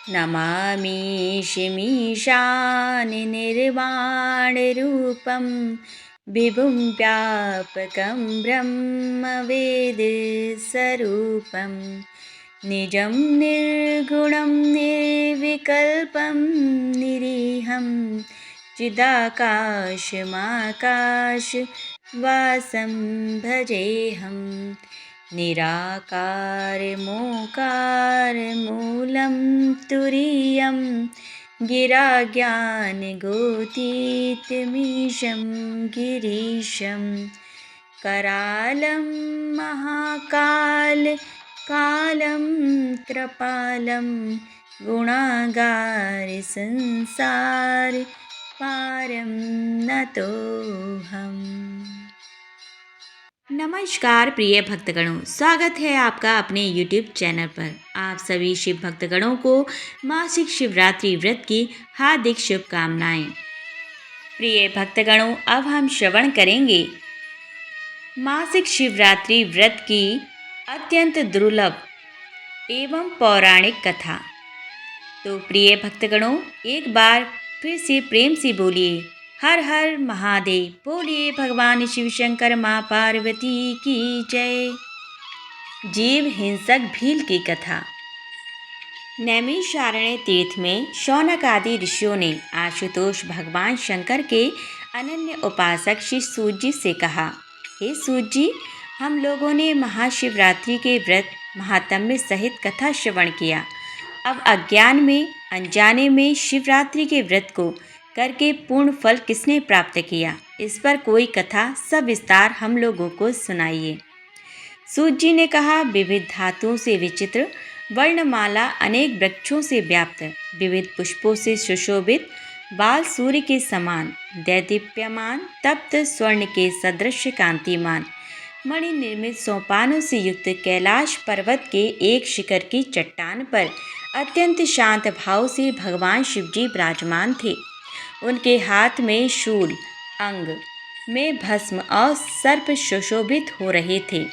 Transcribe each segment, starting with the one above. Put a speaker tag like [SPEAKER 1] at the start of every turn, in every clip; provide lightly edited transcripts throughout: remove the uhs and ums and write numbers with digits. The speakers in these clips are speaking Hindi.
[SPEAKER 1] नमामि निर्वाणरूपं विभुं व्यापकं ब्रह्मवेदस्वरूपं निजं निर्गुणं निर्विकल्पं निरीहं चिदाकाशमाकाशवासं भजेऽहं निराकारमोकारमूलं तुरीयं गिराज्ञानगोतीतमीशं गिरीशं करालं महाकालकालं कृपालं गुणागारसंसारपारं नतोऽहम्। नमस्कार प्रिय भक्तगणों, स्वागत है आपका अपने YouTube चैनल पर। आप सभी शिव भक्तगणों को मासिक शिवरात्रि व्रत की हार्दिक शुभकामनाएं। प्रिय भक्तगणों, अब हम श्रवण करेंगे मासिक शिवरात्रि व्रत की अत्यंत दुर्लभ एवं पौराणिक कथा। तो प्रिय भक्तगणों, एक बार फिर से प्रेम से बोलिए हर हर महादेव, बोलिए भगवान शिव शंकर माँ पार्वती की जय। जीव हिंसक भील की कथा। नैमिषारण्य तीर्थ में शौनक आदि ऋषियों ने आशुतोष भगवान शंकर के अनन्य उपासक श्री सूत जी से कहा, हे सूत जी, हम लोगों ने महाशिवरात्रि के व्रत महात्म्य सहित कथा श्रवण किया। अब अज्ञान में अनजाने में शिवरात्रि के व्रत को करके पूर्ण फल किसने प्राप्त किया, इस पर कोई कथा सविस्तार हम लोगों को सुनाइए। सूत जी ने कहा, विविध धातुओं से विचित्र वर्णमाला, अनेक वृक्षों से व्याप्त, विविध पुष्पों से सुशोभित, बाल सूर्य के समान दैदीप्यमान, तप्त स्वर्ण के सदृश कांतिमान, मणि निर्मित सोपानों से युक्त कैलाश पर्वत के एक शिखर की चट्टान पर अत्यंत शांत भाव से भगवान शिवजी विराजमान थे। उनके हाथ में शूल, अंग में भस्म और सर्प सुशोभित हो रहे थे।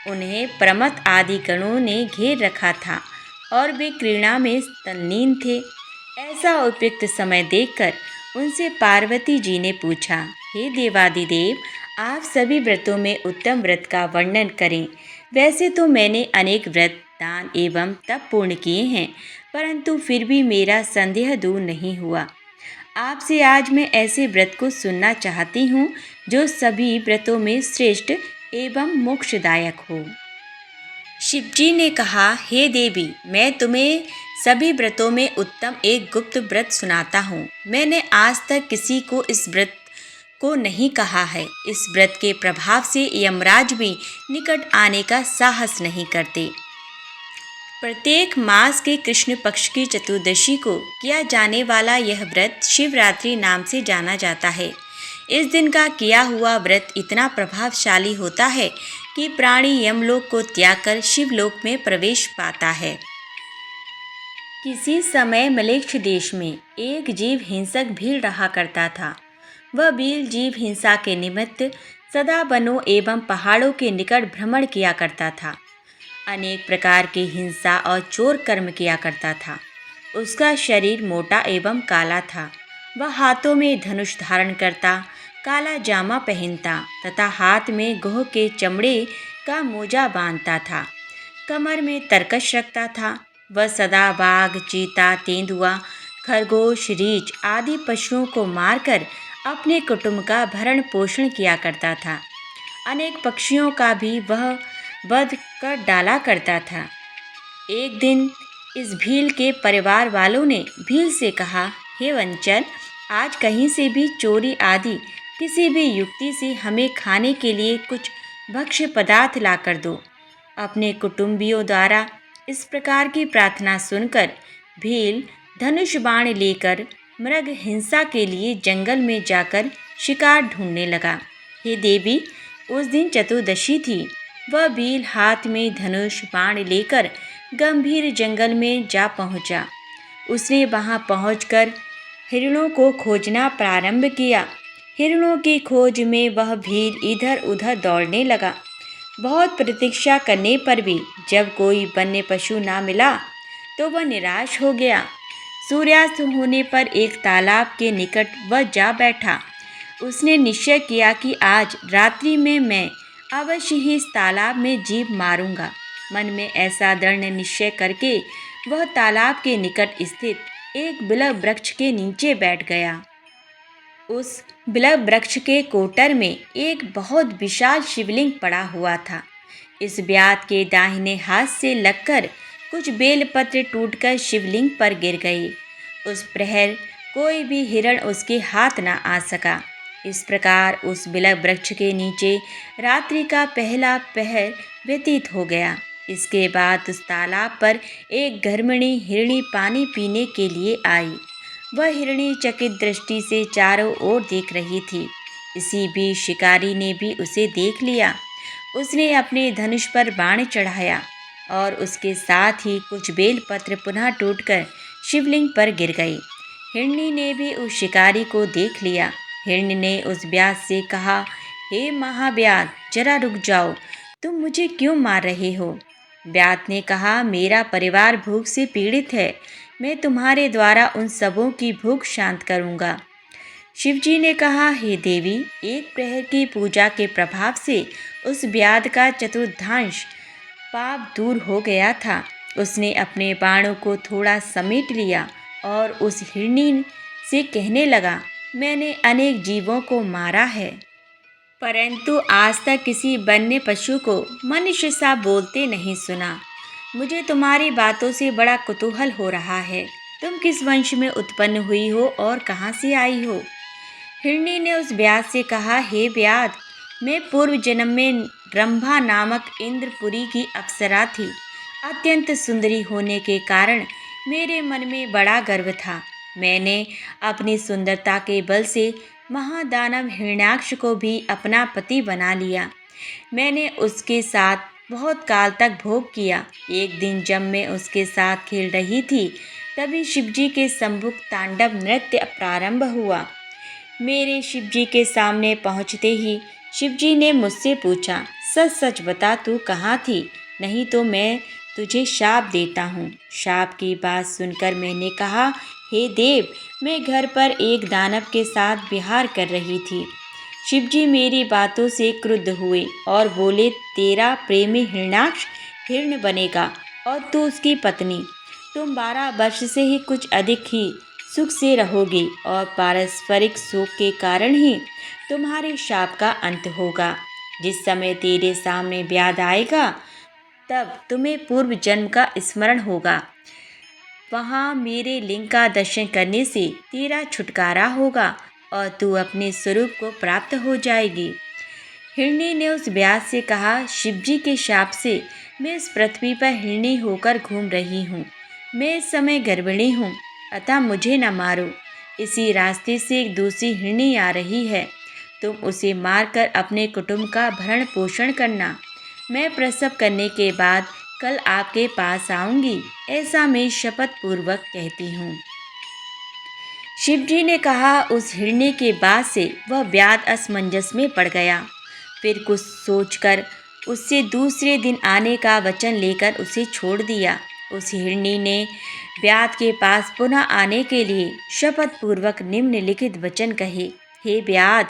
[SPEAKER 1] उन्हें प्रमथ आदि गणों ने घेर रखा था और वे क्रीड़ा में तल्लीन थे। ऐसा उपयुक्त समय देखकर उनसे पार्वती जी ने पूछा, हे देवादिदेव, आप सभी व्रतों में उत्तम व्रत का वर्णन करें। वैसे तो मैंने अनेक व्रत, दान एवं तप पूर्ण किए हैं, परंतु फिर भी मेरा संदेह दूर नहीं हुआ। आपसे आज मैं ऐसे व्रत को सुनना चाहती हूँ जो सभी व्रतों में श्रेष्ठ एवं मोक्षदायक हो। शिवजी ने कहा, हे देवी, मैं तुम्हें सभी व्रतों में उत्तम एक गुप्त व्रत सुनाता हूँ। मैंने आज तक किसी को इस व्रत को नहीं कहा है। इस व्रत के प्रभाव से यमराज भी निकट आने का साहस नहीं करते। प्रत्येक मास के कृष्ण पक्ष की चतुर्दशी को किया जाने वाला यह व्रत शिवरात्रि नाम से जाना जाता है। इस दिन का किया हुआ व्रत इतना प्रभावशाली होता है कि प्राणी यमलोक को त्याग कर शिवलोक में प्रवेश पाता है। किसी समय मलेच्छ देश में एक जीव हिंसक भील रहा करता था। वह भील जीव हिंसा के निमित्त सदा वनों एवं पहाड़ों के निकट भ्रमण किया करता था। अनेक प्रकार के हिंसा और चोर कर्म किया करता था। उसका शरीर मोटा एवं काला था। वह हाथों में धनुष धारण करता, काला जामा पहनता तथा हाथ में गोह के चमड़े का मोजा बांधता था। कमर में तरकश रखता था। वह सदा बाघ, चीता, तेंदुआ, खरगोश, रीछ आदि पशुओं को मारकर अपने कुटुंब का भरण पोषण किया करता था। अनेक पक्षियों का भी वह वध कर डाला करता था। एक दिन इस भील के परिवार वालों ने भील से कहा, हे वंचन, आज कहीं से भी चोरी आदि किसी भी युक्ति से हमें खाने के लिए कुछ भक्ष्य पदार्थ ला कर दो। अपने कुटुंबियों द्वारा इस प्रकार की प्रार्थना सुनकर भील धनुष बाण लेकर मृग हिंसा के लिए जंगल में जाकर शिकार ढूंढने लगा। हे देवी, उस दिन चतुर्दशी थी। वह भील हाथ में धनुष बाण लेकर गंभीर जंगल में जा पहुंचा। उसने वहां पहुंचकर हिरणों को खोजना प्रारंभ किया। हिरणों की खोज में वह भील इधर उधर दौड़ने लगा। बहुत प्रतीक्षा करने पर भी जब कोई वन्य पशु ना मिला तो वह निराश हो गया। सूर्यास्त होने पर एक तालाब के निकट वह जा बैठा। उसने निश्चय किया कि आज रात्रि में मैं अवश्य ही इस तालाब में जीभ मारूंगा। मन में ऐसा दृढ़ निश्चय करके वह तालाब के निकट स्थित एक बिलव वृक्ष के नीचे बैठ गया। उस बिलव वृक्ष के कोटर में एक बहुत विशाल शिवलिंग पड़ा हुआ था। इस ब्यात के दाहिने हाथ से लगकर कुछ बेलपत्र टूटकर शिवलिंग पर गिर गए। उस प्रहर कोई भी हिरण उसके हाथ न आ सका। इस प्रकार उस बिलव वृक्ष के नीचे रात्रि का पहला पहर व्यतीत हो गया। इसके बाद उस तालाब पर एक घरमणी हिरणी पानी पीने के लिए आई। वह हिरणी चकित दृष्टि से चारों ओर देख रही थी। इसी बीच शिकारी ने भी उसे देख लिया। उसने अपने धनुष पर बाण चढ़ाया और उसके साथ ही कुछ बेलपत्र पुनः टूटकर शिवलिंग पर गिर गए। हिरणी ने भी उस शिकारी को देख लिया। हिरणी ने उस व्याध से कहा, हे महाव्याध, जरा रुक जाओ, तुम मुझे क्यों मार रहे हो? व्याध ने कहा, मेरा परिवार भूख से पीड़ित है, मैं तुम्हारे द्वारा उन सबों की भूख शांत करूंगा। शिवजी ने कहा, हे देवी, एक प्रहर की पूजा के प्रभाव से उस व्याध का चतुर्थांश पाप दूर हो गया था। उसने अपने बाणों को थोड़ा समेट लिया और उस हिरणी से कहने लगा, मैंने अनेक जीवों को मारा है, परंतु आज तक किसी वन्य पशु को मनुष्य सा बोलते नहीं सुना। मुझे तुम्हारी बातों से बड़ा कुतूहल हो रहा है। तुम किस वंश में उत्पन्न हुई हो और कहाँ से आई हो? हिरणी ने उस व्याध से कहा, हे व्याध, मैं पूर्व जन्म में रंभा नामक इंद्रपुरी की अप्सरा थी। अत्यंत सुंदरी होने के कारण मेरे मन में बड़ा गर्व था। मैंने अपनी सुंदरता के बल से महादानव हिरण्याक्ष को भी अपना पति बना लिया। मैंने उसके साथ बहुत काल तक भोग किया। एक दिन जब मैं उसके साथ खेल रही थी, तभी शिवजी के सम्मुख तांडव नृत्य प्रारंभ हुआ। मेरे शिवजी के सामने पहुंचते ही शिवजी ने मुझसे पूछा, सच सच बता, तू कहाँ थी? नहीं तो मैं तुझे शाप देता हूँ। शाप की बात सुनकर मैंने कहा, हे देव, मैं घर पर एक दानव के साथ विहार कर रही थी। शिवजी मेरी बातों से क्रुद्ध हुए और बोले, तेरा प्रेमी हिरण्याक्ष हिरण बनेगा और तू उसकी पत्नी। तुम 12 वर्ष से ही कुछ अधिक ही सुख से रहोगी और पारस्परिक सुख के कारण ही तुम्हारे शाप का अंत होगा। जिस समय तेरे सामने व्याध आएगा, तब तुम्हें पूर्व जन्म का स्मरण होगा। वहाँ मेरे लिंग का दर्शन करने से तेरा छुटकारा होगा और तू अपने स्वरूप को प्राप्त हो जाएगी। हिरणी ने उस व्याध से कहा, शिवजी के शाप से मैं इस पृथ्वी पर हिरणी होकर घूम रही हूँ। मैं इस समय गर्भिणी हूँ, अतः मुझे न मारो। इसी रास्ते से एक दूसरी हिरणी आ रही है। तुम उसे मारकर अपने कुटुंब का भरण पोषण करना। मैं प्रसव करने के बाद कल आपके पास आऊँगी, ऐसा मैं शपथ पूर्वक कहती हूँ। शिवजी ने कहा। उस हिरणी के बाद से वह व्याध असमंजस में पड़ गया। फिर कुछ सोचकर उससे दूसरे दिन आने का वचन लेकर उसे छोड़ दिया। उस हिरणी ने व्याध के पास पुनः आने के लिए शपथ पूर्वक निम्नलिखित वचन कहे, हे व्याध,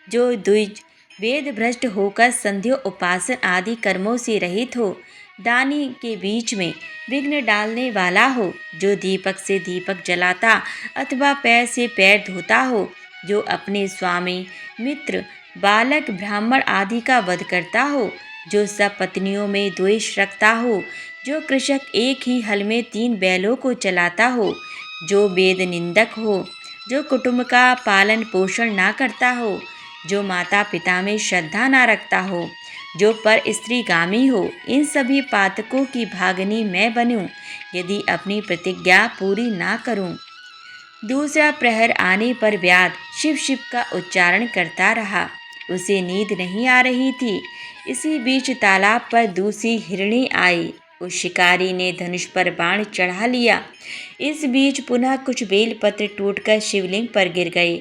[SPEAKER 1] जो द्विज वेद भ्रष्ट होकर संध्या उपासन आदि कर्मों से रहित हो, दानी के बीच में विघ्न डालने वाला हो, जो दीपक से दीपक जलाता अथवा पैर से पैर धोता हो, जो अपने स्वामी, मित्र, बालक, ब्राह्मण आदि का वध करता हो, जो सब पत्नियों में द्वेष रखता हो, जो कृषक एक ही हल में 3 बैलों को चलाता हो, जो वेद निंदक हो, जो कुटुंब का पालन पोषण ना करता हो, जो माता पिता में श्रद्धा ना रखता हो, जो पर स्त्रीगामी हो, इन सभी पातकों की भागनी मैं बनूं, यदि अपनी प्रतिज्ञा पूरी ना करूं। दूसरा प्रहर आने पर व्याध शिव शिव का उच्चारण करता रहा। उसे नींद नहीं आ रही थी। इसी बीच तालाब पर दूसरी हिरणी आई। उस शिकारी ने धनुष पर बाण चढ़ा लिया। इस बीच पुनः कुछ बेलपत्र टूटकर शिवलिंग पर गिर गए।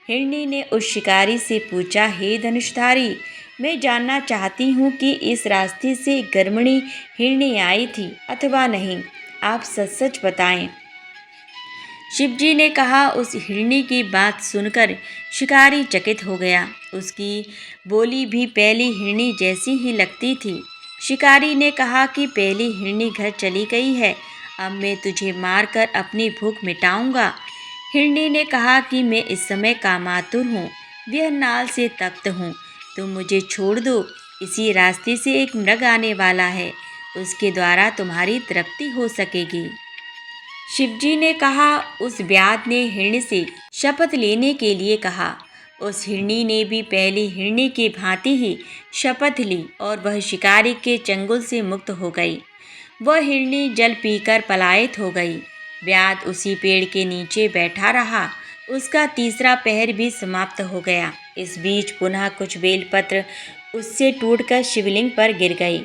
[SPEAKER 1] हिरणी ने उस शिकारी से पूछा, हे धनुषधारी, मैं जानना चाहती हूँ कि इस रास्ते से गर्मणी हिरणी आई थी अथवा नहीं। आप सच सच बताएं। शिवजी ने कहा। उस हिरनी की बात सुनकर शिकारी चकित हो गया। उसकी बोली भी पहली हिरनी जैसी ही लगती थी। शिकारी ने कहा कि पहली हिरनी घर चली गई है, अब मैं तुझे मारकर अपनी भूख मिटाऊंगा। हिरनी ने कहा कि मैं इस समय कामातुर हूँ, व्यनाल से तप्त हूँ, तुम मुझे छोड़ दो। इसी रास्ते से एक मृग आने वाला है, उसके द्वारा तुम्हारी तृप्ति हो सकेगी। शिवजी ने कहा। उस व्याध ने हिरणी से शपथ लेने के लिए कहा। उस हिरणी ने भी पहली हिरणी की भांति ही शपथ ली और वह शिकारी के चंगुल से मुक्त हो गई। वह हिरणी जल पीकर पलायित हो गई। व्याध उसी पेड़ के नीचे बैठा रहा। उसका तीसरा पहर भी समाप्त हो गया। इस बीच पुनः कुछ बेलपत्र उससे टूटकर शिवलिंग पर गिर गई।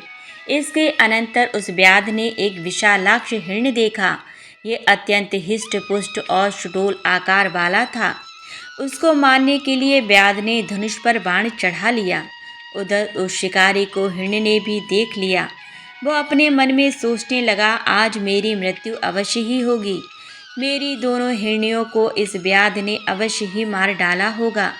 [SPEAKER 1] इसके अनंतर उस व्याध ने एक विशालाक्ष हिरण देखा। ये अत्यंत हिष्ट पुष्ट और सुडौल आकार वाला था। उसको मारने के लिए व्याध ने धनुष पर बाण चढ़ा लिया। उधर उस शिकारी को हिरण ने भी देख लिया। वह अपने मन में सोचने लगा, आज मेरी मृत्यु अवश्य ही होगी। मेरी दोनों हिरणियों को इस व्याध ने अवश्य ही मार डाला होगा।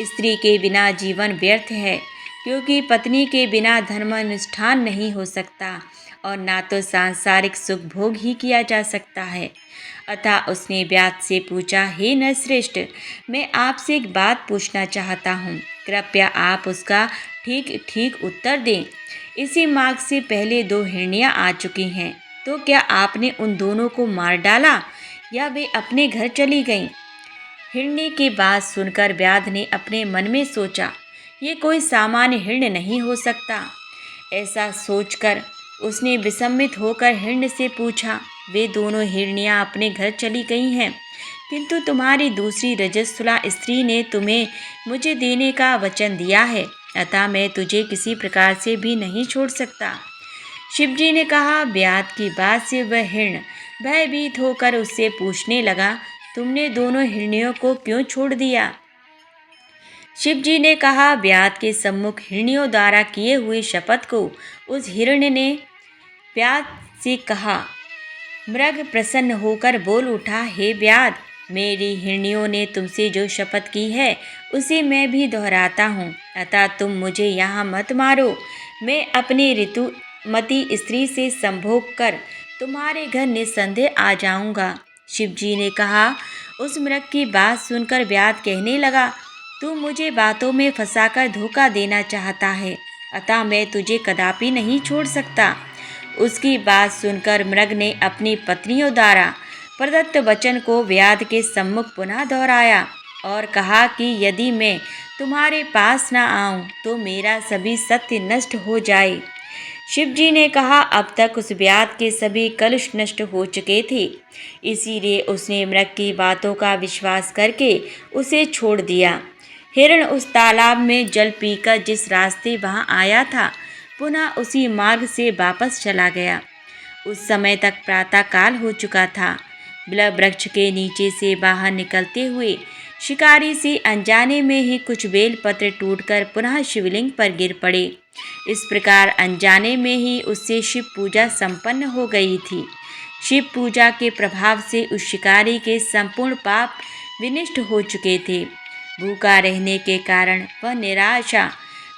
[SPEAKER 1] स्त्री के बिना जीवन व्यर्थ है, क्योंकि पत्नी के बिना धर्मानुष्ठान नहीं हो सकता और ना तो सांसारिक सुख भोग ही किया जा सकता है। अतः उसने व्याध से पूछा, हे नरश्रेष्ठ, मैं आपसे एक बात पूछना चाहता हूँ, कृपया आप उसका ठीक ठीक उत्तर दें। इसी मार्ग से पहले 2 हिरनियाँ आ चुकी हैं, तो क्या आपने उन दोनों को मार डाला या वे अपने घर चली गईं? हिरनी की बात सुनकर व्याध ने अपने मन में सोचा, ये कोई सामान्य हिरण नहीं हो सकता। ऐसा सोचकर उसने विस्मित होकर हिरण से पूछा, वे दोनों हिरनियाँ अपने घर चली गई हैं, किंतु तुम्हारी दूसरी रजस्वला स्त्री ने तुम्हें मुझे देने का वचन दिया है, अतः मैं तुझे किसी प्रकार से भी नहीं छोड़ सकता। शिवजी ने कहा। व्याध की बात से वह हिरण भयभीत होकर उससे पूछने लगा, तुमने दोनों हिरनियों को क्यों छोड़ दिया? शिवजी ने कहा। व्याध के सम्मुख हिरनियों द्वारा किए हुए शपथ को उस हिरण ने व्याध से कहा। मृग प्रसन्न होकर बोल उठा, हे व्याध, मेरी हिरनियों ने तुमसे जो शपथ की है उसे मैं भी दोहराता हूँ, अतः तुम मुझे यहाँ मत मारो। मैं अपनी ऋतुमती स्त्री से संभोग कर तुम्हारे घर निस्संदेह आ जाऊँगा। शिवजी ने कहा। उस मृग की बात सुनकर व्याध कहने लगा, तू मुझे बातों में फंसाकर धोखा देना चाहता है, अतः मैं तुझे कदापि नहीं छोड़ सकता। उसकी बात सुनकर मृग ने अपनी पत्नियों द्वारा प्रदत्त वचन को व्याध के सम्मुख पुनः दोहराया और कहा कि यदि मैं तुम्हारे पास न आऊं तो मेरा सभी सत्य नष्ट हो जाए। शिवजी ने कहा। अब तक उस व्याध के सभी कलुष नष्ट हो चुके थे, इसीलिए उसने मृग की बातों का विश्वास करके उसे छोड़ दिया। हिरण उस तालाब में जल पीकर जिस रास्ते वहां आया था, पुनः उसी मार्ग से वापस चला गया। उस समय तक प्रातःकाल हो चुका था। बिलव वृक्ष के नीचे से बाहर निकलते हुए शिकारी से अनजाने में ही कुछ बेलपत्र टूटकर पुनः शिवलिंग पर गिर पड़े। इस प्रकार अनजाने में ही उससे शिव पूजा संपन्न हो गई थी। शिव पूजा के प्रभाव से उस शिकारी के संपूर्ण पाप विनष्ट हो चुके थे। भूखा रहने के कारण वह निराशा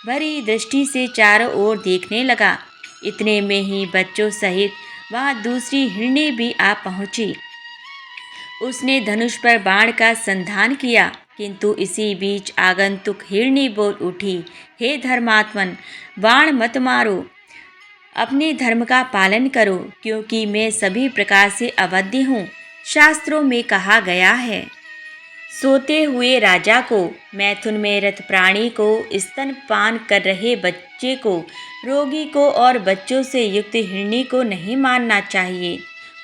[SPEAKER 1] भरी दृष्टि से चारों ओर देखने लगा। इतने में ही बच्चों सहित वहाँ दूसरी हिरणी भी आ पहुँची। उसने धनुष पर बाण का संधान किया, किंतु इसी बीच आगंतुक हिरणी बोल उठी, हे धर्मात्मन, बाण मत मारो, अपने धर्म का पालन करो, क्योंकि मैं सभी प्रकार से अवध्य हूँ। शास्त्रों में कहा गया है, सोते हुए राजा को, मैथुन में रत प्राणी को, स्तनपान कर रहे बच्चे को, रोगी को और बच्चों से युक्त हिरणी को नहीं मारना चाहिए।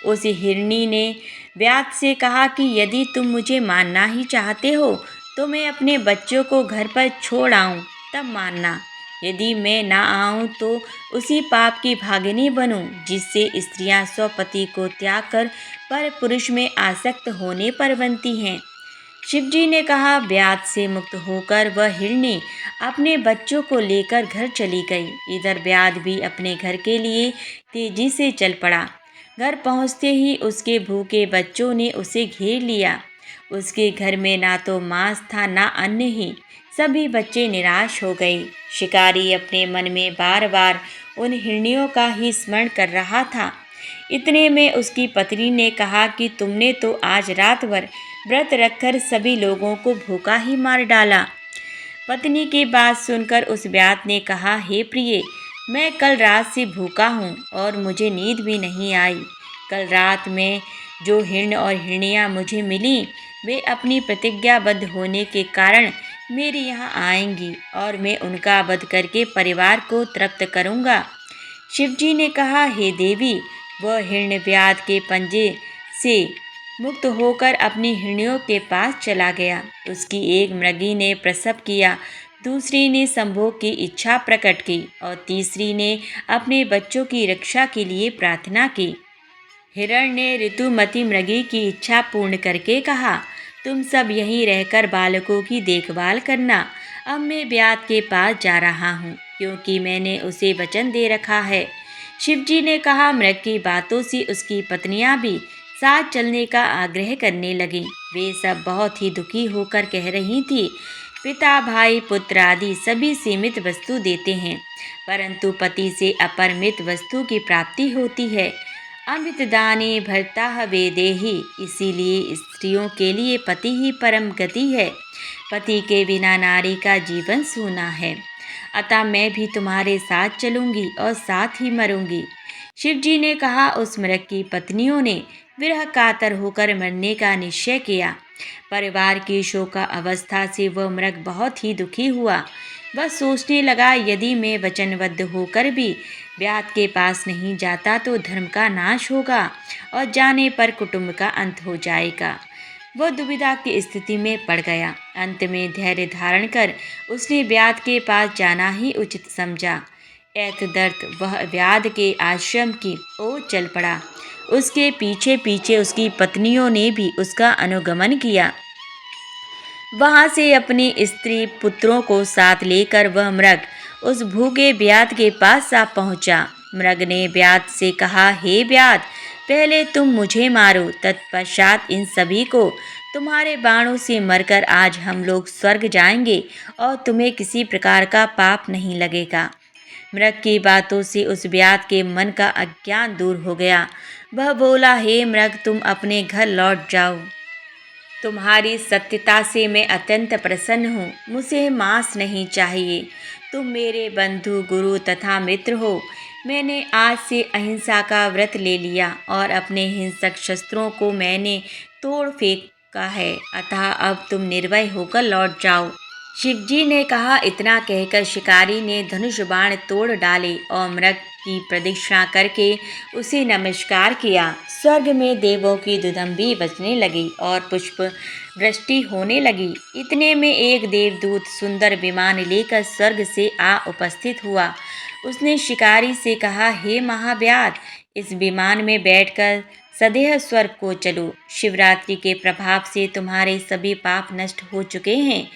[SPEAKER 1] उस हिरणी ने व्याध से कहा कि यदि तुम मुझे मारना ही चाहते हो तो मैं अपने बच्चों को घर पर छोड़ आऊँ, तब मारना। यदि मैं ना आऊँ तो उसी पाप की भागिनी बनूँ जिससे स्त्रियाँ स्वपति को त्याग कर पर पुरुष में आसक्त होने पर बनती हैं। शिवजी ने कहा। व्याध से मुक्त होकर वह हिरणी अपने बच्चों को लेकर घर चली गई। इधर व्याध भी अपने घर के लिए तेजी से चल पड़ा। घर पहुंचते ही उसके भूखे बच्चों ने उसे घेर लिया। उसके घर में ना तो मांस था ना अन्न ही। सभी बच्चे निराश हो गए। शिकारी अपने मन में बार बार उन हिरनियों का ही स्मरण कर रहा था। इतने में उसकी पत्नी ने कहा कि तुमने तो आज रात भर व्रत रखकर सभी लोगों को भूखा ही मार डाला। पत्नी की बात सुनकर उस ब्यात ने कहा, हे प्रिय, मैं कल रात से भूखा हूँ और मुझे नींद भी नहीं आई। कल रात में जो हिरण और हिरनियाँ मुझे मिली वे अपनी प्रतिज्ञाबद्ध होने के कारण मेरे यहाँ आएंगी और मैं उनका वध करके परिवार को तृप्त करूँगा। शिवजी ने कहा, हे देवी, वह हिरण ब्यात के पंजे से मुक्त होकर अपनी हिरनियों के पास चला गया। उसकी एक मृगी ने प्रसव किया, दूसरी ने संभोग की इच्छा प्रकट की और तीसरी ने अपने बच्चों की रक्षा के लिए प्रार्थना की। हिरण ने ऋतुमती मृगी की इच्छा पूर्ण करके कहा, तुम सब यहीं रहकर बालकों की देखभाल करना। अब मैं ब्यात के पास जा रहा हूँ क्योंकि मैंने उसे वचन दे रखा है। शिवजी ने कहा। मृग की बातों से उसकी पत्नियां भी साथ चलने का आग्रह करने लगीं। वे सब बहुत ही दुखी होकर कह रही थी, पिता, भाई, पुत्र आदि सभी सीमित वस्तु देते हैं, परंतु पति से अपरिमित वस्तु की प्राप्ति होती है। अमृत दाने भरता वेदेहि, इसीलिए स्त्रियों के लिए पति ही परम गति है। पति के बिना नारी का जीवन सूना है। अतः मैं भी तुम्हारे साथ चलूंगी और साथ ही मरूंगी। शिवजी ने कहा। उस मृग की पत्नियों ने विरह कातर होकर मरने का निश्चय किया। परिवार की शोका अवस्था से वह मृग बहुत ही दुखी हुआ। वह सोचने लगा, यदि मैं वचनबद्ध होकर भी ब्यात के पास नहीं जाता तो धर्म का नाश होगा और जाने पर कुटुंब का अंत हो जाएगा। वह दुविधा की स्थिति में पड़ गया। अंत में धैर्य धारण कर उसने ब्यात के पास जाना ही उचित समझा। एतदर्थ वह ब्यात के आश्रम की ओर चल पड़ा। उसके पीछे पीछे उसकी पत्नियों ने भी उसका अनुगमन किया। वहां से अपनी स्त्री पुत्रों को साथ लेकर वह मृग उस भूखे ब्यात के पास आ पहुंचा। मृग ने ब्यात से कहा, हे ब्यात, पहले तुम मुझे मारो, तत्पश्चात इन सभी को। तुम्हारे बाणों से मरकर आज हम लोग स्वर्ग जाएंगे और तुम्हें किसी प्रकार का पाप नहीं लगेगा। मृग की बातों से उस ब्यात के मन का अज्ञान दूर हो गया। वह बोला, हे मृग, तुम अपने घर लौट जाओ। तुम्हारी सत्यता से मैं अत्यंत प्रसन्न हूँ। मुझे मांस नहीं चाहिए। तुम मेरे बंधु, गुरु तथा मित्र हो। मैंने आज से अहिंसा का व्रत ले लिया और अपने हिंसक शस्त्रों को मैंने तोड़ फेंका है। अतः अब तुम निर्भय होकर लौट जाओ। शिवजी ने कहा। इतना कहकर शिकारी ने धनुष बाण तोड़ डाले और मृग की प्रदक्षिणा करके उसे नमस्कार किया। स्वर्ग में देवों की दुदंबी बजने लगी और पुष्प वृष्टि होने लगी। इतने में एक देवदूत सुंदर विमान लेकर स्वर्ग से आ उपस्थित हुआ। उसने शिकारी से कहा, हे महाव्याध, इस विमान में बैठकर सदैव स्वर्ग को चलो। शिवरात्रि के प्रभाव से तुम्हारे सभी पाप नष्ट हो चुके हैं।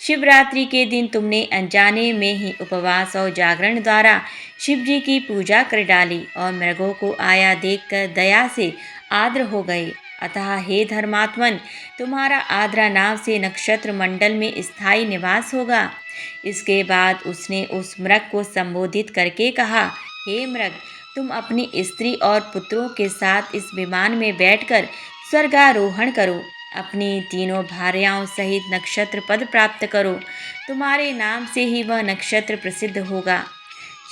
[SPEAKER 1] शिवरात्रि के दिन तुमने अनजाने में ही उपवास और जागरण द्वारा शिवजी की पूजा कर डाली और मृगों को आया देखकर दया से आर्द्र हो गए। अतः हे धर्मात्मन, तुम्हारा आर्द्रा नाव से नक्षत्र मंडल में स्थायी निवास होगा। इसके बाद उसने उस मृग को संबोधित करके कहा, हे मृग, तुम अपनी स्त्री और पुत्रों के साथ इस विमान में बैठकर स्वर्गारोहण करो। अपनी तीनों भार्याओं सहित नक्षत्र पद प्राप्त करो। तुम्हारे नाम से ही वह नक्षत्र प्रसिद्ध होगा।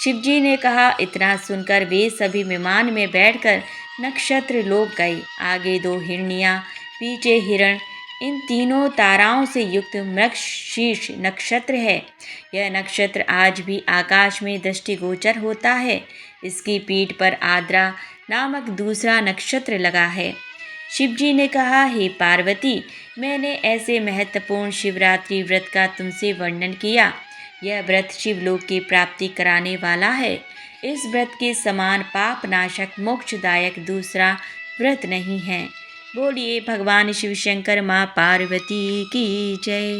[SPEAKER 1] शिवजी ने कहा। इतना सुनकर वे सभी विमान में बैठकर नक्षत्र लोक गए। आगे 2 हिरनियाँ, पीछे हिरण। इन तीनों ताराओं से युक्त मृगशीर्ष नक्षत्र है। यह नक्षत्र आज भी आकाश में दृष्टिगोचर होता है। इसकी पीठ पर आर्द्रा नामक दूसरा नक्षत्र लगा है। शिवजी ने कहा, हे पार्वती, मैंने ऐसे महत्वपूर्ण शिवरात्रि व्रत का तुमसे वर्णन किया। यह व्रत शिवलोक की प्राप्ति कराने वाला है। इस व्रत के समान पाप नाशक मोक्षदायक दूसरा व्रत नहीं है। बोलिए भगवान शिव शंकर माँ पार्वती की जय।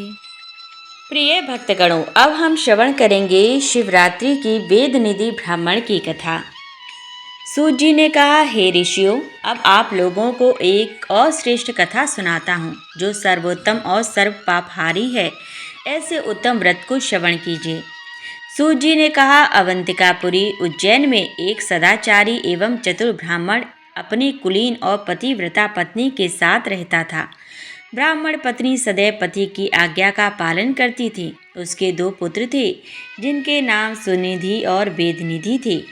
[SPEAKER 1] प्रिय भक्तगणों, अब हम श्रवण करेंगे शिवरात्रि की वेद निधि ब्राह्मण की कथा। सूत जी ने कहा, हे ऋषियों, अब आप लोगों को एक और श्रेष्ठ कथा सुनाता हूँ जो सर्वोत्तम और सर्व पापहारी है। ऐसे उत्तम व्रत को श्रवण कीजिए। सूत जी ने कहा, अवंतिकापुरी उज्जैन में एक सदाचारी एवं चतुर ब्राह्मण अपनी कुलीन और पतिव्रता पत्नी के साथ रहता था। ब्राह्मण पत्नी सदैव पति की आज्ञा का पालन करती थी। उसके दो पुत्र थे जिनके नाम सुनिधि और वेदनिधि थे।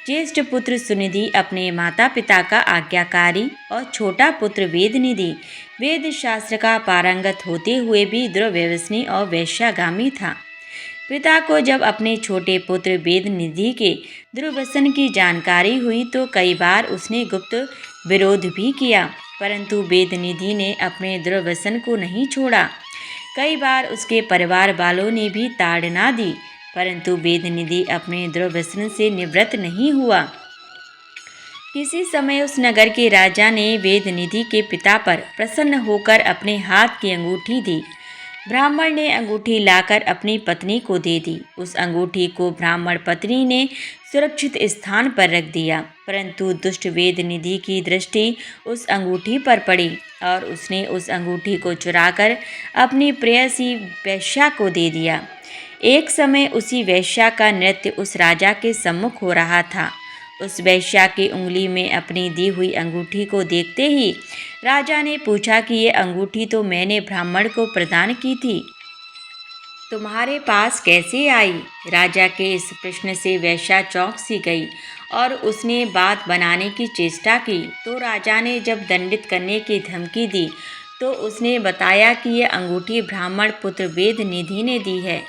[SPEAKER 1] ज्येष्ठ पुत्र सुनिधि अपने माता पिता का आज्ञाकारी और छोटा पुत्र वेदनिधि वेद शास्त्र का पारंगत होते हुए भी दुर्व्यसनी और वैश्यागामी था। पिता को जब अपने छोटे पुत्र वेदनिधि के दुर्व्यसन की जानकारी हुई तो कई बार उसने गुप्त विरोध भी किया, परंतु वेदनिधि ने अपने दुर्व्यसन को नहीं छोड़ा। कई बार उसके परिवार वालों ने भी ताड़ना दी, परंतु वेदनिधि अपने दुर्व्यसन से निवृत्त नहीं हुआ। किसी समय उस नगर के राजा ने वेदनिधि के पिता पर प्रसन्न होकर अपने हाथ की अंगूठी दी। ब्राह्मण ने अंगूठी लाकर अपनी पत्नी को दे दी। उस अंगूठी को ब्राह्मण पत्नी ने सुरक्षित स्थान पर रख दिया, परंतु दुष्ट वेदनिधि की दृष्टि उस अंगूठी पर पड़ी और उसने उस अंगूठी को चुराकर अपनी प्रेयसी वैश्या को दे दिया। एक समय उसी वैश्या का नृत्य उस राजा के सम्मुख हो रहा था। उस वैश्या की उंगली में अपनी दी हुई अंगूठी को देखते ही राजा ने पूछा कि ये अंगूठी तो मैंने ब्राह्मण को प्रदान की थी, तुम्हारे पास कैसे आई? राजा के इस प्रश्न से वैश्या चौंक सी गई और उसने बात बनाने की चेष्टा की। तो राजा ने जब दंडित करने की धमकी दी तो उसने बताया कि यह अंगूठी ब्राह्मण पुत्र वेदनिधि ने दी है,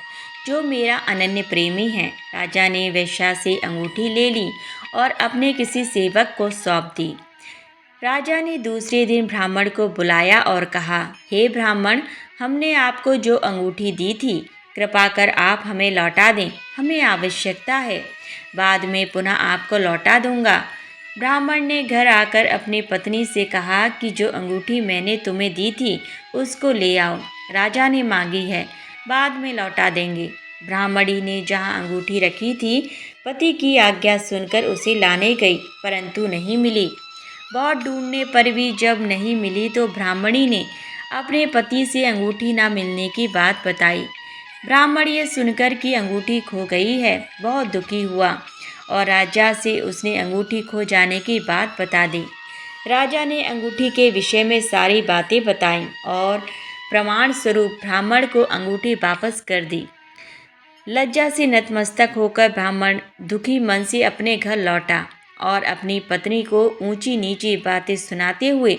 [SPEAKER 1] जो मेरा अनन्य प्रेमी है। राजा ने वैश्या से अंगूठी ले ली और अपने किसी सेवक को सौंप दी। राजा ने दूसरे दिन ब्राह्मण को बुलाया और कहा, हे ब्राह्मण, हमने आपको जो अंगूठी दी थी, कृपा कर आप हमें लौटा दें, हमें आवश्यकता है। बाद में पुनः आपको लौटा दूंगा। ब्राह्मण ने घर आकर अपनी पत्नी से कहा कि जो अंगूठी मैंने तुम्हें दी थी उसको ले आओ, राजा ने मांगी है, बाद में लौटा देंगे। ब्राह्मणी ने जहाँ अंगूठी रखी थी, पति की आज्ञा सुनकर उसे लाने गई, परंतु नहीं मिली। बहुत ढूंढने पर भी जब नहीं मिली तो ब्राह्मणी ने अपने पति से अंगूठी न मिलने की बात बताई। ब्राह्मण ये सुनकर कि अंगूठी खो गई है, बहुत दुखी हुआ और राजा से उसने अंगूठी खो जाने की बात बता दी। राजा ने अंगूठी के विषय में सारी बातें बताईं और प्रमाण स्वरूप ब्राह्मण को अंगूठी वापस कर दी। लज्जा से नतमस्तक होकर ब्राह्मण दुखी मन से अपने घर लौटा और अपनी पत्नी को ऊंची नीची बातें सुनाते हुए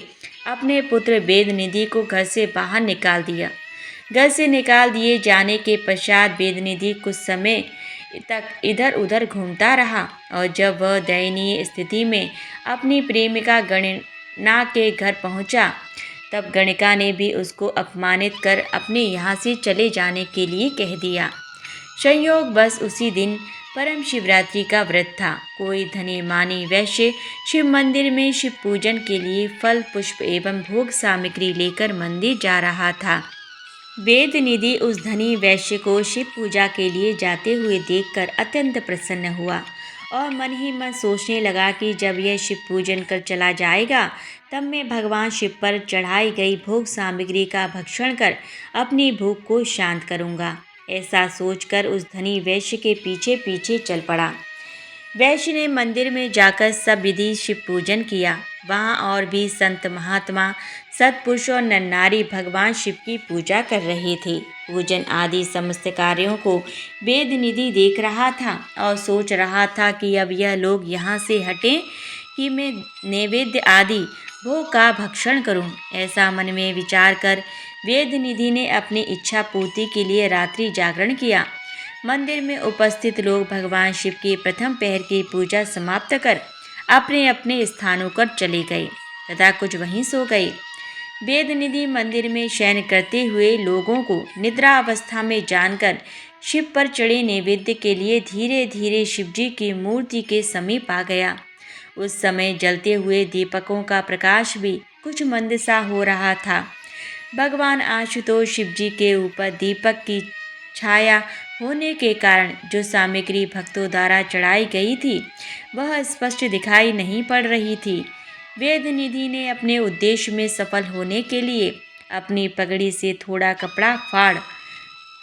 [SPEAKER 1] अपने पुत्र वेदनिधि को घर से बाहर निकाल दिया। घर से निकाल दिए जाने के पश्चात वेदनिधि कुछ समय तक इधर उधर घूमता रहा और जब वह दयनीय स्थिति में अपनी प्रेमिका गणिका के घर पहुंचा, तब गणिका ने भी उसको अपमानित कर अपने यहाँ से चले जाने के लिए कह दिया। संयोग बस उसी दिन परम शिवरात्रि का व्रत था। कोई धनी मानी वैश्य शिव मंदिर में शिव पूजन के लिए फल पुष्प एवं भोग सामग्री लेकर मंदिर जा रहा था। वेदनिधि उस धनी वैश्य को शिव पूजा के लिए जाते हुए देखकर अत्यंत प्रसन्न हुआ और मन ही मन सोचने लगा कि जब यह शिव पूजन कर चला जाएगा तब मैं भगवान शिव पर चढ़ाई गई भोग सामग्री का भक्षण कर अपनी भूख को शांत करूँगा। ऐसा सोचकर उस धनी वैश्य के पीछे पीछे चल पड़ा। वैश्य ने मंदिर में जाकर सब विधि शिव पूजन किया। वहाँ और भी संत महात्मा सत्पुरुष और नर नारी भगवान शिव की पूजा कर रहे थे। पूजन आदि समस्त कार्यों को वेदनिधि देख रहा था और सोच रहा था कि अब यह लोग यहाँ से हटें कि मैं नैवेद्य आदि भोग का भक्षण करूं। ऐसा मन में विचार कर वेदनिधि ने अपनी इच्छा पूर्ति के लिए रात्रि जागरण किया। मंदिर में उपस्थित लोग भगवान शिव की प्रथम पहर की पूजा समाप्त कर अपने अपने स्थानों पर चले गए तथा कुछ वहीं सो गए। वेदनिधि मंदिर में शयन करते हुए लोगों को निद्रा अवस्था में जानकर शिव पर चढ़े नैवेद्य के लिए धीरे धीरे शिवजी की मूर्ति के समीप आ गया। उस समय जलते हुए दीपकों का प्रकाश भी कुछ मंद सा हो रहा था। भगवान आशुतोष शिवजी के ऊपर दीपक की छाया होने के कारण जो सामग्री भक्तों द्वारा चढ़ाई गई थी वह स्पष्ट दिखाई नहीं पड़ रही थी। वेदनिधि ने अपने उद्देश्य में सफल होने के लिए अपनी पगड़ी से थोड़ा कपड़ा फाड़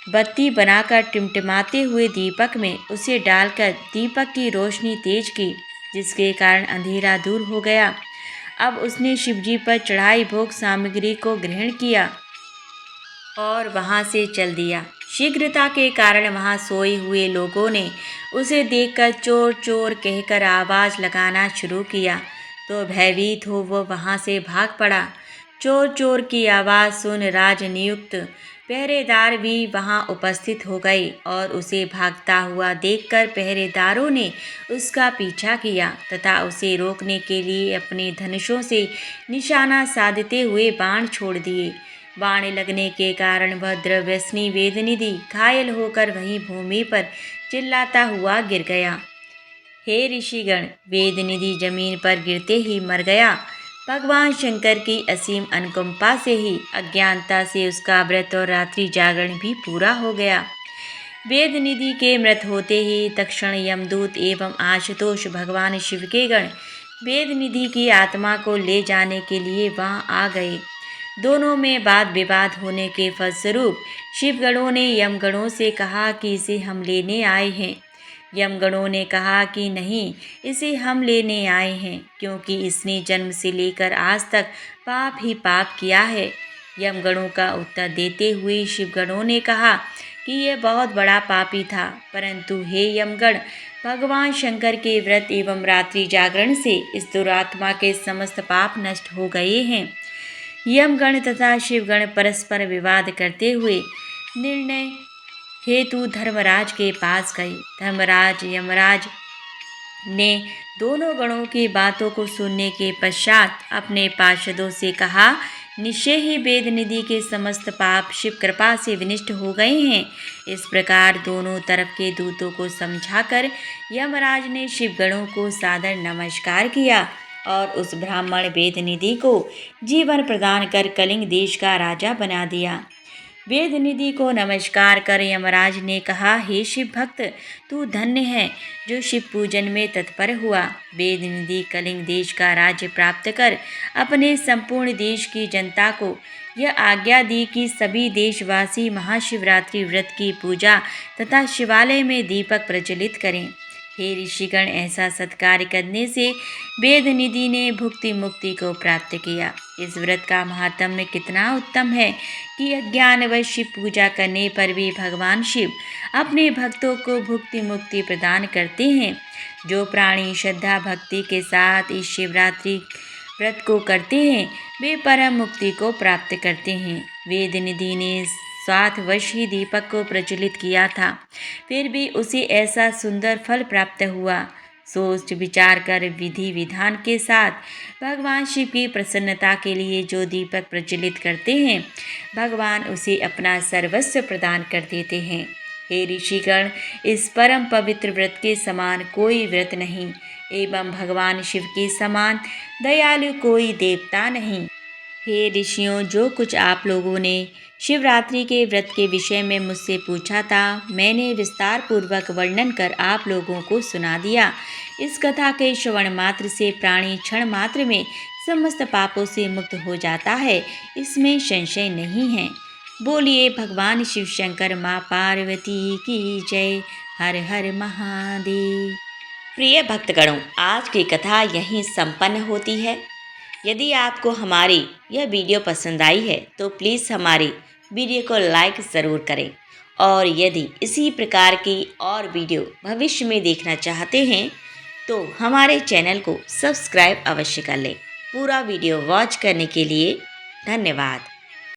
[SPEAKER 1] बत्ती बनाकर टिमटिमाते हुए दीपक में उसे डालकर दीपक की रोशनी तेज की, जिसके कारण अंधेरा दूर हो गया। अब उसने शिवजी पर चढ़ाई भोग सामग्री को ग्रहण किया और वहां से चल दिया। शीघ्रता के कारण वहां सोए हुए लोगों ने उसे देखकर चोर चोर कहकर आवाज लगाना शुरू किया, तो भयभीत हो वो वहां से भाग पड़ा। चोर चोर की आवाज सुन राजनियुक्त पहरेदार भी वहां उपस्थित हो गए और उसे भागता हुआ देखकर पहरेदारों ने उसका पीछा किया तथा उसे रोकने के लिए अपने धनुषों से निशाना साधते हुए बाण छोड़ दिए। बाण लगने के कारण वह द्रव्यसनी वेदनिधि घायल होकर वहीं भूमि पर चिल्लाता हुआ गिर गया। हे ऋषिगण, वेदनिधि जमीन पर गिरते ही मर गया। भगवान शंकर की असीम अनुकंपा से ही अज्ञानता से उसका व्रत और रात्रि जागरण भी पूरा हो गया। वेदनिधि के मृत होते ही तक्षण यमदूत एवं आशुतोष भगवान शिव के गण वेदनिधि की आत्मा को ले जाने के लिए वहां आ गए। दोनों में वाद विवाद होने के फलस्वरूप शिवगणों ने यमगणों से कहा कि इसे हम लेने आए हैं। यमगणों ने कहा कि नहीं, इसे हम लेने आए हैं क्योंकि इसने जन्म से लेकर आज तक पाप ही पाप किया है। यमगणों का उत्तर देते हुए शिवगणों ने कहा कि यह बहुत बड़ा पापी था, परंतु हे यमगण, भगवान शंकर के व्रत एवं रात्रि जागरण से इस दुरात्मा के समस्त पाप नष्ट हो गए हैं। यमगण तथा शिवगण परस्पर विवाद करते हुए निर्णय हेतु धर्मराज के पास गए। धर्मराज यमराज ने दोनों गणों की बातों को सुनने के पश्चात अपने पार्षदों से कहा, निश्चय ही वेदनिधि के समस्त पाप शिव कृपा से विनष्ट हो गए हैं। इस प्रकार दोनों तरफ के दूतों को समझाकर यमराज ने शिवगणों को सादर नमस्कार किया और उस ब्राह्मण वेदनिधि को जीवन प्रदान कर कलिंग देश का राजा बना दिया। वेदनिधि को नमस्कार कर यमराज ने कहा, हे शिव भक्त, तू धन्य है जो शिव पूजन में तत्पर हुआ। वेदनिधि कलिंग देश का राज्य प्राप्त कर अपने संपूर्ण देश की जनता को यह आज्ञा दी कि सभी देशवासी महाशिवरात्रि व्रत की पूजा तथा शिवालय में दीपक प्रज्वलित करें। हे ऋषिगण, ऐसा सत्कार्य करने से वेदनिधि ने भुक्ति मुक्ति को प्राप्त किया। इस व्रत का महात्म्य कितना उत्तम है कि अज्ञानवश शिव पूजा करने पर भी भगवान शिव अपने भक्तों को भुक्ति मुक्ति प्रदान करते हैं। जो प्राणी श्रद्धा भक्ति के साथ इस शिवरात्रि व्रत को करते हैं वे परम मुक्ति को प्राप्त करते हैं। वेदनिधि ने स्वार्थवश ही दीपक को प्रज्वलित किया था, फिर भी उसे ऐसा सुंदर फल प्राप्त हुआ। सोच विचार कर विधि विधान के साथ भगवान शिव की प्रसन्नता के लिए जो दीपक प्रज्वलित करते हैं, भगवान उसे अपना सर्वस्व प्रदान कर देते हैं। हे ऋषिगण, इस परम पवित्र व्रत के समान कोई व्रत नहीं एवं भगवान शिव के समान दयालु कोई देवता नहीं। हे ऋषियों, जो कुछ आप लोगों ने शिवरात्रि के व्रत के विषय में मुझसे पूछा था, मैंने विस्तार पूर्वक वर्णन कर आप लोगों को सुना दिया। इस कथा के श्रवण मात्र से प्राणी क्षण मात्र में समस्त पापों से मुक्त हो जाता है, इसमें संशय नहीं है। बोलिए भगवान शिव शंकर माँ पार्वती की जय। हर हर महादेव। प्रिय भक्तगणों, आज की कथा यहीं संपन्न होती है। यदि आपको हमारी यह वीडियो पसंद आई है तो प्लीज़ हमारी वीडियो को लाइक ज़रूर करें और यदि इसी प्रकार की और वीडियो भविष्य में देखना चाहते हैं तो हमारे चैनल को सब्सक्राइब अवश्य कर लें। पूरा वीडियो वॉच करने के लिए धन्यवाद।